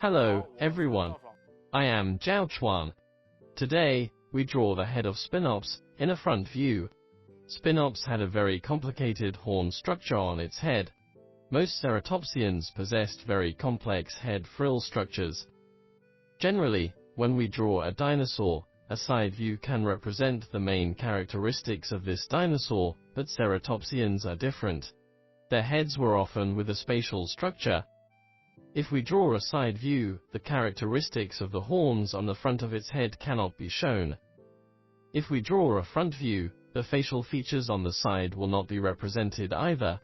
Hello, everyone. I am ZHAO Chuang. Today, we draw the head of Spinops in a front view. Spinops had a very complicated horn structure on its head. Most ceratopsians possessed very complex head frill structures. Generally, when we draw a dinosaur, a side view can represent the main characteristics of this dinosaur, but ceratopsians are different. Their heads were often with a spatial structure. If we draw a side view, the characteristics of the horns on the front of its head cannot be shown. If we draw a front view, the facial features on the side will not be represented either.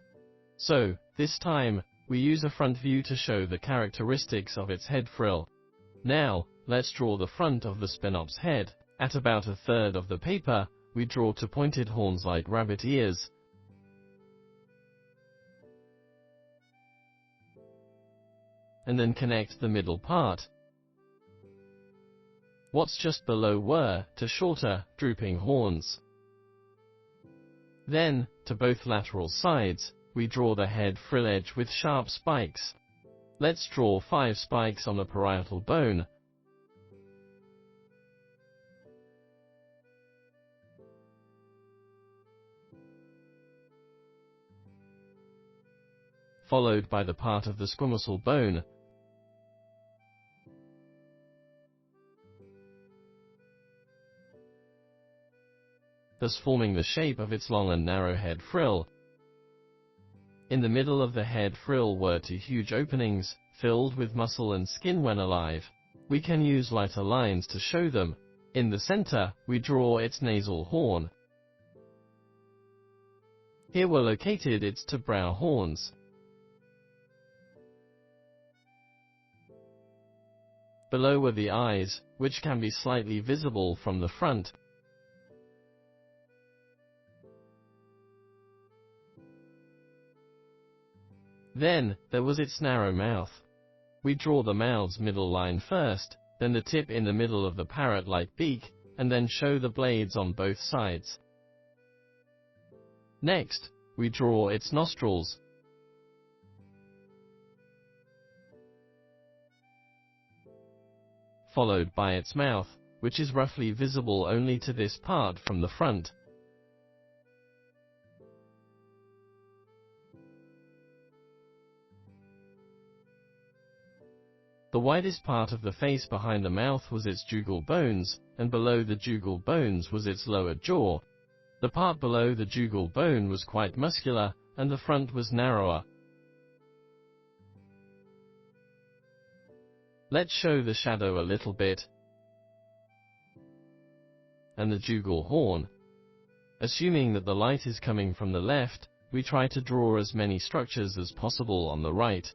So, this time, we use a front view to show the characteristics of its head frill. Now, let's draw the front of the Spinops head. At about a third of the paper, we draw two pointed horns like rabbit ears. And then connect the middle part. What's just below were two shorter, drooping horns. Then, to both lateral sides, we draw the head frill edge with sharp spikes. Let's draw 5 spikes on the parietal bone. Followed by the part of the squamosal bone. Thus forming the shape of its long and narrow head frill. In the middle of the head frill were two huge openings, filled with muscle and skin when alive. We can use lighter lines to show them. In the center, we draw its nasal horn. Here were located its two brow horns. Below were the eyes, which can be slightly visible from the front. Then, there was its narrow mouth. We draw the mouth's middle line first, then the tip in the middle of the parrot-like beak, and then show the blades on both sides. Next, we draw its nostrils. Followed by its mouth, which is roughly visible only to this part from the front. The widest part of the face behind the mouth was its jugal bones, and below the jugal bones was its lower jaw. The part below the jugal bone was quite muscular, and the front was narrower. Let's show the shadow a little bit, and the jugal horn. Assuming that the light is coming from the left, we try to draw as many structures as possible on the right.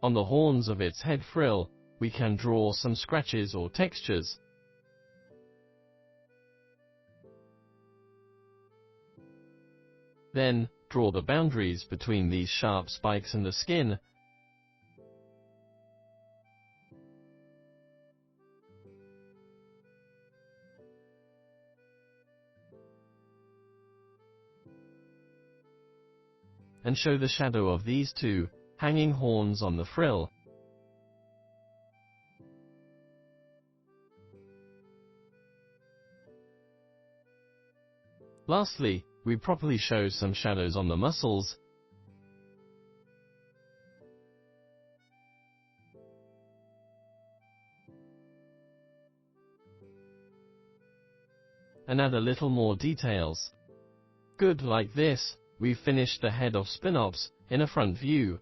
On the horns of its head frill, we can draw some scratches or textures. Then, draw the boundaries between these sharp spikes and the skin. And show the shadow of these two hanging horns on the frill. Lastly, we properly show some shadows on the muscles. And add a little more details. Good, like this, we've finished the head of Spinops in a front view.